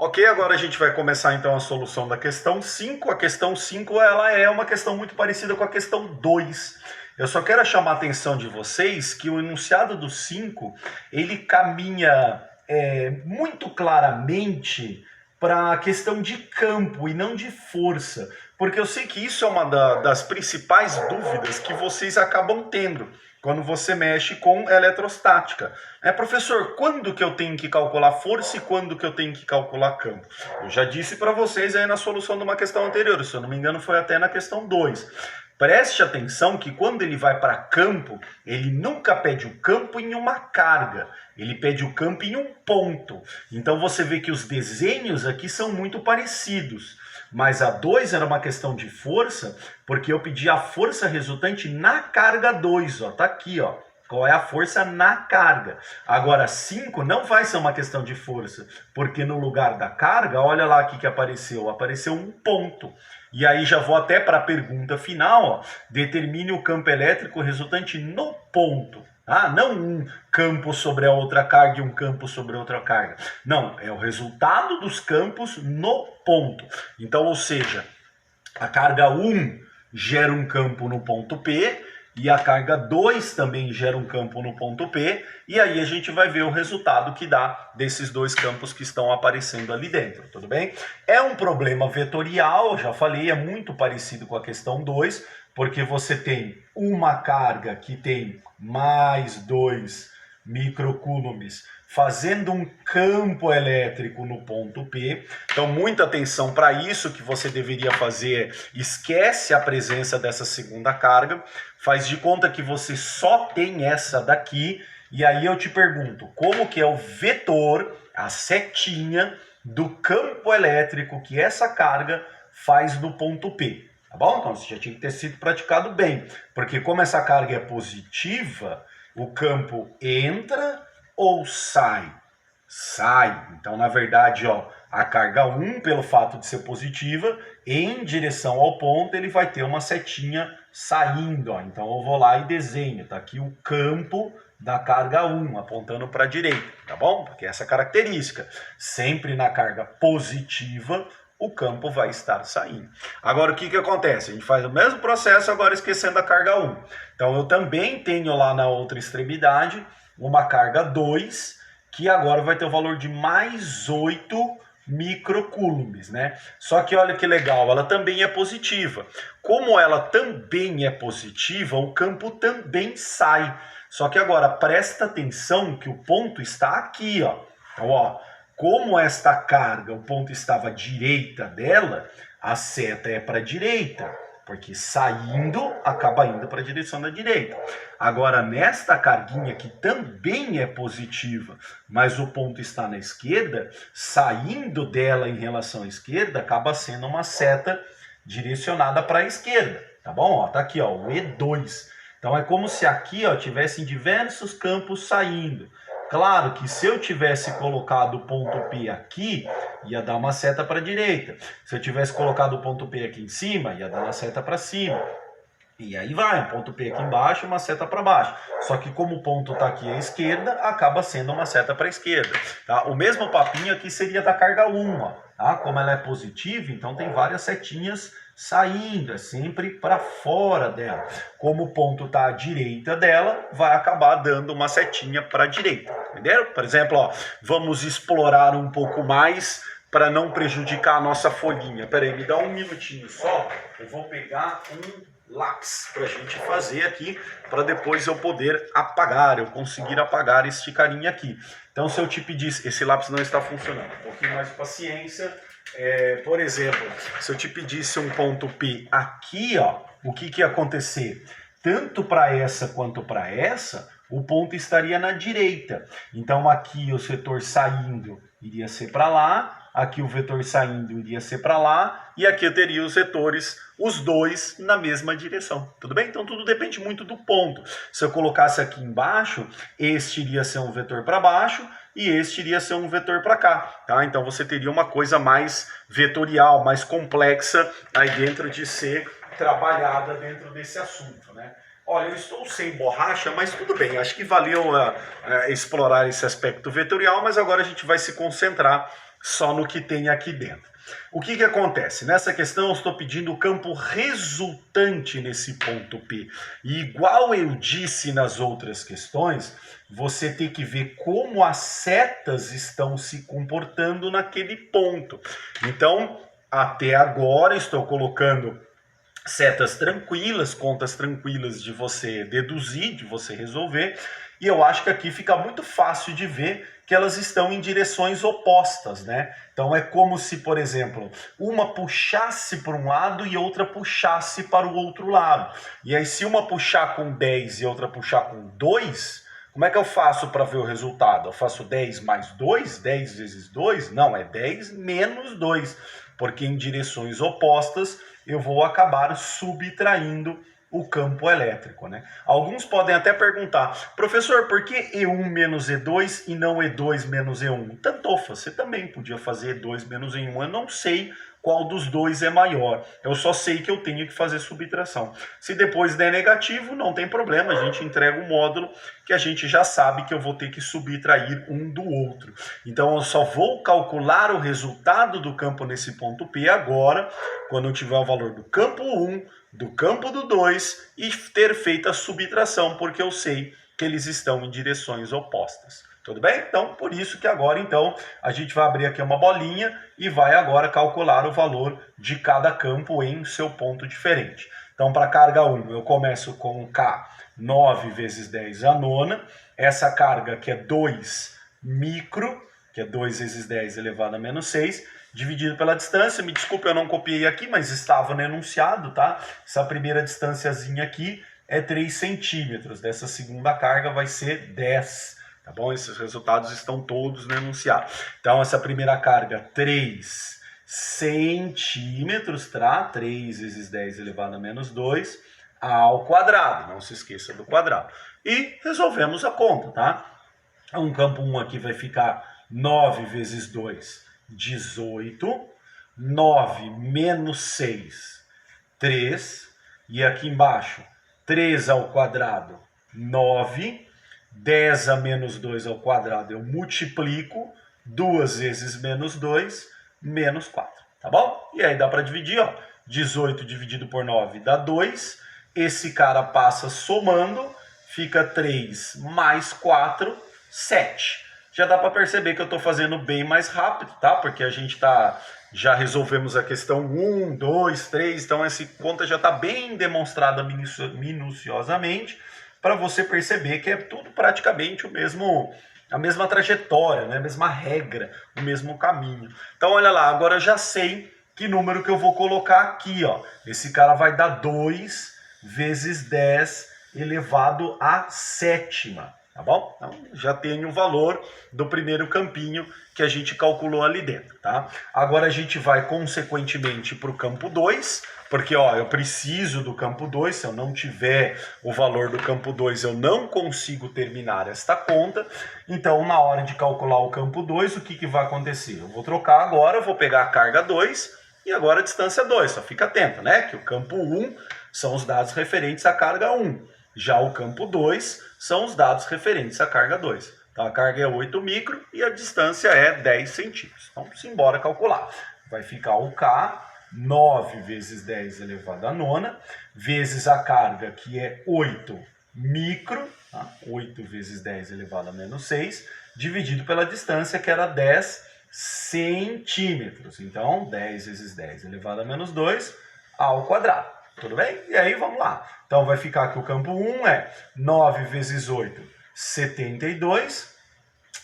Ok, agora a gente vai começar então a solução da questão 5. A questão 5 ela é uma questão muito parecida com a questão 2. Eu só quero chamar a atenção de vocês que o enunciado do 5 ele caminha muito claramente para a questão de campo e não de força, porque eu sei que isso é uma das principais dúvidas que vocês acabam tendo quando você mexe com eletrostática. Professor, quando que eu tenho que calcular força e quando que eu tenho que calcular campo? Eu já disse para vocês aí na solução de uma questão anterior, se eu não me engano foi até na questão 2. Preste atenção que quando ele vai para campo, ele nunca pede o campo em uma carga, ele pede o campo em um ponto. Então você vê que os desenhos aqui são muito parecidos. Mas a 2 era uma questão de força, porque eu pedi a força resultante na carga 2, ó, tá aqui, ó. Qual é a força na carga? Agora, 5 não vai ser uma questão de força, porque no lugar da carga, olha lá o que apareceu. Apareceu um ponto. E aí já vou até para a pergunta final, ó. Determine o campo elétrico resultante no ponto. Não um campo sobre a outra carga e um campo sobre a outra carga. Não, é o resultado dos campos no ponto. Então, ou seja, a carga 1 gera um campo no ponto P e a carga 2 também gera um campo no ponto P, e aí a gente vai ver o resultado que dá desses dois campos que estão aparecendo ali dentro, tudo bem? É um problema vetorial, já falei, é muito parecido com a questão 2, porque você tem uma carga que tem mais 2 microcoulombs fazendo um campo elétrico no ponto P. Então, muita atenção para isso que você deveria fazer. Esquece a presença dessa segunda carga, faz de conta que você só tem essa daqui, e aí eu te pergunto, como que é o vetor, a setinha do campo elétrico que essa carga faz no ponto P? Tá bom? Então, isso já tinha que ter sido praticado bem, porque como essa carga é positiva, o campo entra ou sai? Sai. Então, na verdade, ó, a carga 1, pelo fato de ser positiva, em direção ao ponto, ele vai ter uma setinha saindo. Ó. Então, eu vou lá e desenho. Tá aqui o campo da carga 1, apontando para a direita, tá bom? Porque essa característica, sempre na carga positiva, o campo vai estar saindo. Agora, o que acontece? A gente faz o mesmo processo, agora esquecendo a carga 1. Então, eu também tenho lá na outra extremidade uma carga 2, que agora vai ter o valor de mais 8 microcoulombs, né? Só que olha que legal, ela também é positiva. Como ela também é positiva, o campo também sai. Só que agora, presta atenção que o ponto está aqui, ó. Então, ó, como esta carga, o ponto estava à direita dela, a seta é para a direita, porque saindo, acaba indo para a direção da direita. Agora, nesta carguinha que também é positiva, mas o ponto está na esquerda, saindo dela em relação à esquerda, acaba sendo uma seta direcionada para a esquerda, tá bom? Ó, tá aqui, ó, o E2. Então, é como se aqui, ó, tivessem diversos campos saindo. Claro que se eu tivesse colocado o ponto P aqui, ia dar uma seta para a direita. Se eu tivesse colocado o ponto P aqui em cima, ia dar uma seta para cima. E aí vai, um ponto P aqui embaixo, uma seta para baixo. Só que como o ponto está aqui à esquerda, acaba sendo uma seta para a esquerda. Tá? O mesmo papinho aqui seria da carga 1. Ó, tá? Como ela é positiva, então tem várias setinhas saindo, é sempre para fora dela. Como o ponto está à direita dela, vai acabar dando uma setinha para a direita. Entenderam? Por exemplo, ó, vamos explorar um pouco mais para não prejudicar a nossa folhinha. Pera aí, me dá um minutinho só. Eu vou pegar um lápis para a gente fazer aqui, para depois eu poder apagar, eu conseguir apagar este carinha aqui. Então, se eu te pedisse, esse lápis não está funcionando, um pouquinho mais de paciência. Por exemplo, se eu te pedisse um ponto P aqui, ó, o que ia acontecer? Tanto para essa quanto para essa, o ponto estaria na direita. Então, aqui o setor saindo iria ser para lá, aqui o vetor saindo iria ser para lá, e aqui eu teria os vetores, os dois, na mesma direção. Tudo bem? Então, tudo depende muito do ponto. Se eu colocasse aqui embaixo, este iria ser um vetor para baixo, e este iria ser um vetor para cá, tá? Então, você teria uma coisa mais vetorial, mais complexa, aí dentro de ser trabalhada dentro desse assunto, né? Olha, eu estou sem borracha, mas tudo bem, acho que valeu explorar esse aspecto vetorial, mas agora a gente vai se concentrar só no que tem aqui dentro. O que acontece? Nessa questão eu estou pedindo o campo resultante nesse ponto P. E igual eu disse nas outras questões, você tem que ver como as setas estão se comportando naquele ponto. Então, até agora estou colocando setas tranquilas, contas tranquilas de você deduzir, de você resolver, e eu acho que aqui fica muito fácil de ver que elas estão em direções opostas, né? Então é como se, por exemplo, uma puxasse para um lado e outra puxasse para o outro lado. E aí se uma puxar com 10 e outra puxar com 2, como é que eu faço para ver o resultado? Eu faço 10 mais 2? 10 vezes 2? Não, é 10 menos 2, porque em direções opostas eu vou acabar subtraindo o campo elétrico, né? Alguns podem até perguntar, professor, por que E1 menos E2 e não E2 menos E1? Tantofa, você também podia fazer E2 menos E1, eu não sei qual dos dois é maior, eu só sei que eu tenho que fazer subtração. Se depois der negativo, não tem problema, a gente entrega um módulo que a gente já sabe que eu vou ter que subtrair um do outro. Então eu só vou calcular o resultado do campo nesse ponto P agora, quando eu tiver o valor do campo 1, do campo do 2 e ter feito a subtração, porque eu sei que eles estão em direções opostas. Tudo bem? Então, por isso que agora, então, a gente vai abrir aqui uma bolinha e vai agora calcular o valor de cada campo em seu ponto diferente. Então, para a carga 1, eu começo com K, 9 vezes 10 a nona. Essa carga que é 2 micro, que é 2 vezes 10 elevado a menos 6, dividido pela distância. Me desculpe, eu não copiei aqui, mas estava no enunciado, tá? Essa primeira distânciazinha aqui é 3 centímetros. Dessa segunda carga vai ser 10, tá bom? Esses resultados estão todos no enunciado. Então, essa primeira carga, 3 centímetros, tá? 3 vezes 10 elevado a menos 2 ao quadrado. Não se esqueça do quadrado. E resolvemos a conta, tá? Um campo 1 aqui vai ficar 9 vezes 2, 18. 9 menos 6, 3. E aqui embaixo, 3 ao quadrado, 9. 10 a menos 2 ao quadrado eu multiplico, 2 vezes menos 2, menos 4, tá bom? E aí dá para dividir, ó, 18 dividido por 9 dá 2, esse cara passa somando, fica 3 mais 4, 7. Já dá para perceber que eu estou fazendo bem mais rápido, tá? Porque a gente já resolvemos a questão 1, 2, 3, então essa conta já está bem demonstrada minuciosamente, para você perceber que é tudo praticamente a mesma trajetória, né? A mesma regra, o mesmo caminho. Então, olha lá, agora eu já sei que número que eu vou colocar aqui, ó. Esse cara vai dar 2 vezes 10 elevado à sétima, tá bom? Então, já tenho o valor do primeiro campinho que a gente calculou ali dentro, tá? Agora a gente vai, consequentemente, para o campo 2, porque, ó, eu preciso do campo 2, se eu não tiver o valor do campo 2, eu não consigo terminar esta conta. Então, na hora de calcular o campo 2, o que vai acontecer? Eu vou trocar agora, eu vou pegar a carga 2 e agora a distância 2. Só fica atento, né? Que o campo 1 são os dados referentes à carga 1. Já o campo 2 são os dados referentes à carga 2. Então, a carga é 8 micro e a distância é 10 centímetros. Então, simbora calcular. Vai ficar o K, 9 vezes 10 elevado a nona, vezes a carga, que é 8 micro, tá? 8 vezes 10 elevado a menos 6, dividido pela distância, que era 10 centímetros. Então, 10 vezes 10 elevado a menos 2 ao quadrado. Tudo bem? E aí, vamos lá. Então, vai ficar que o campo 1 é 9 vezes 8, 72.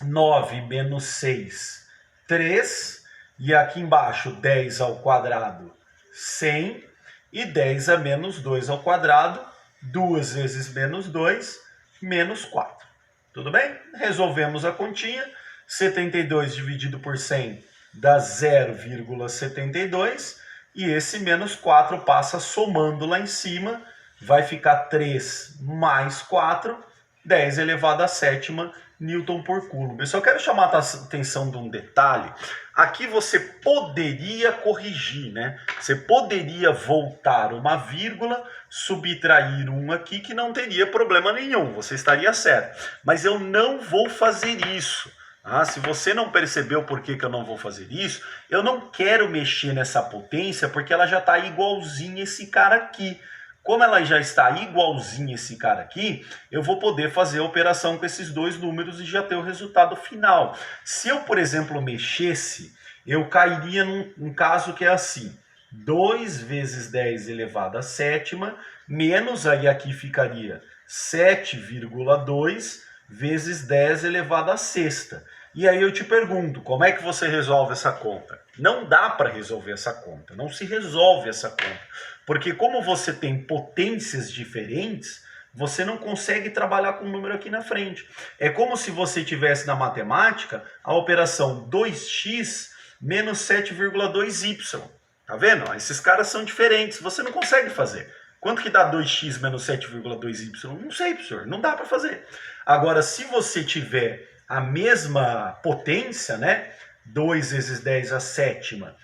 9 menos 6, 3. E aqui embaixo, 10 ao quadrado, 100. E 10 a menos 2 ao quadrado, 2 vezes menos 2, menos 4. Tudo bem? Resolvemos a continha. 72 dividido por 100 dá 0,72. E esse menos 4 passa somando lá em cima. Vai ficar 3 mais 4, 10 elevado à sétima Newton por Coulomb. Eu só quero chamar a atenção de um detalhe. Aqui você poderia corrigir, né? Você poderia voltar uma vírgula, subtrair um aqui, que não teria problema nenhum, você estaria certo. Mas eu não vou fazer isso. Ah, se você não percebeu por que eu não vou fazer isso, eu não quero mexer nessa potência porque ela já está igualzinha esse cara aqui. Como ela já está igualzinha esse cara aqui, eu vou poder fazer a operação com esses dois números e já ter o resultado final. Se eu, por exemplo, mexesse, eu cairia num caso que é assim: 2 vezes 10 elevado à sétima, menos, aí aqui ficaria 7,2 vezes 10 elevado à sexta. E aí eu te pergunto, como é que você resolve essa conta? Não dá para resolver essa conta, não se resolve essa conta. Porque como você tem potências diferentes, você não consegue trabalhar com o número aqui na frente. É como se você tivesse na matemática a operação 2x menos 7,2y. Tá vendo? Esses caras são diferentes, você não consegue fazer. Quanto que dá 2x menos 7,2y? Não sei, professor, não dá para fazer. Agora, se você tiver a mesma potência, né? 2 vezes 10 à sétima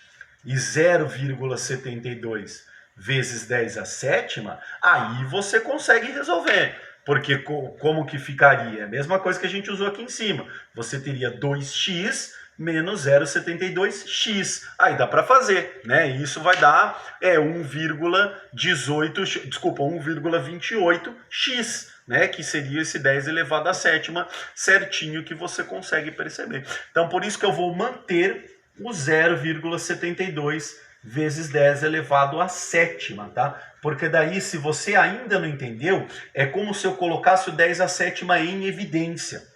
e 0,72 vezes 10 à sétima, aí você consegue resolver. Porque como que ficaria? A mesma coisa que a gente usou aqui em cima. Você teria 2x menos 0,72x. Aí dá para fazer, né? E isso vai dar 1,18, desculpa, 1,28x, né? Que seria esse 10 elevado à sétima, certinho, que você consegue perceber. Então, por isso que eu vou manter o 0,72 vezes 10 elevado à sétima, tá? Porque daí, se você ainda não entendeu, é como se eu colocasse o 10 à sétima em evidência.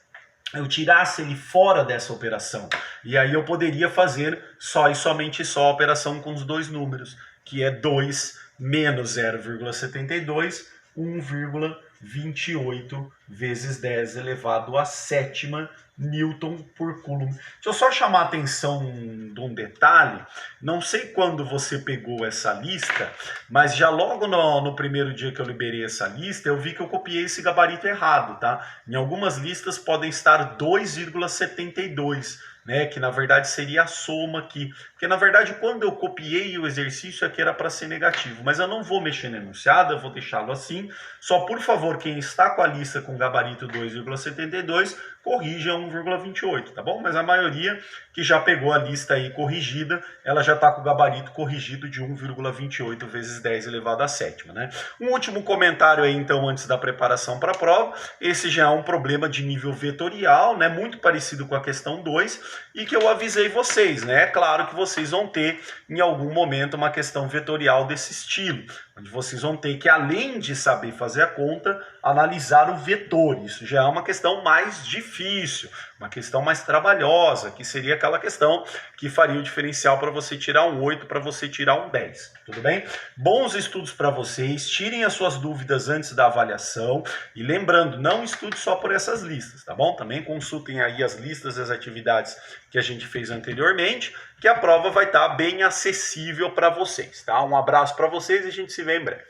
Eu tirasse ele fora dessa operação. E aí eu poderia fazer só e somente só a operação com os dois números, que é 2 menos 0,72, 1,28 vezes 10 elevado à sétima Newton por Coulomb. Deixa eu só chamar a atenção de um detalhe. Não sei quando você pegou essa lista, mas já logo no primeiro dia que eu liberei essa lista, eu vi que eu copiei esse gabarito errado, tá? Em algumas listas podem estar 2,72, né? Que na verdade seria a soma aqui. Porque na verdade quando eu copiei o exercício aqui era para ser negativo, mas eu não vou mexer no enunciado, eu vou deixá-lo assim. Só por favor, quem está com a lista com gabarito 2,72, corrija 1,28, tá bom? Mas a maioria que já pegou a lista aí corrigida, ela já está com o gabarito corrigido de 1,28 vezes 10 elevado à sétima, né? Um último comentário aí, então, antes da preparação para a prova. Esse já é um problema de nível vetorial, né? Muito parecido com a questão 2, e que eu avisei vocês, né? É claro que vocês vão ter, em algum momento, uma questão vetorial desse estilo, onde vocês vão ter que, além de saber fazer a conta, analisar o vetor. Isso já é uma questão mais difícil, uma questão mais trabalhosa, que seria aquela questão que faria o diferencial para você tirar um 8, para você tirar um 10. Tudo bem? Bons estudos para vocês, tirem as suas dúvidas antes da avaliação e lembrando, não estude só por essas listas, tá bom? Também consultem aí as listas das atividades que a gente fez anteriormente, que a prova vai estar bem acessível para vocês, tá? Um abraço para vocês e a gente se vê em breve.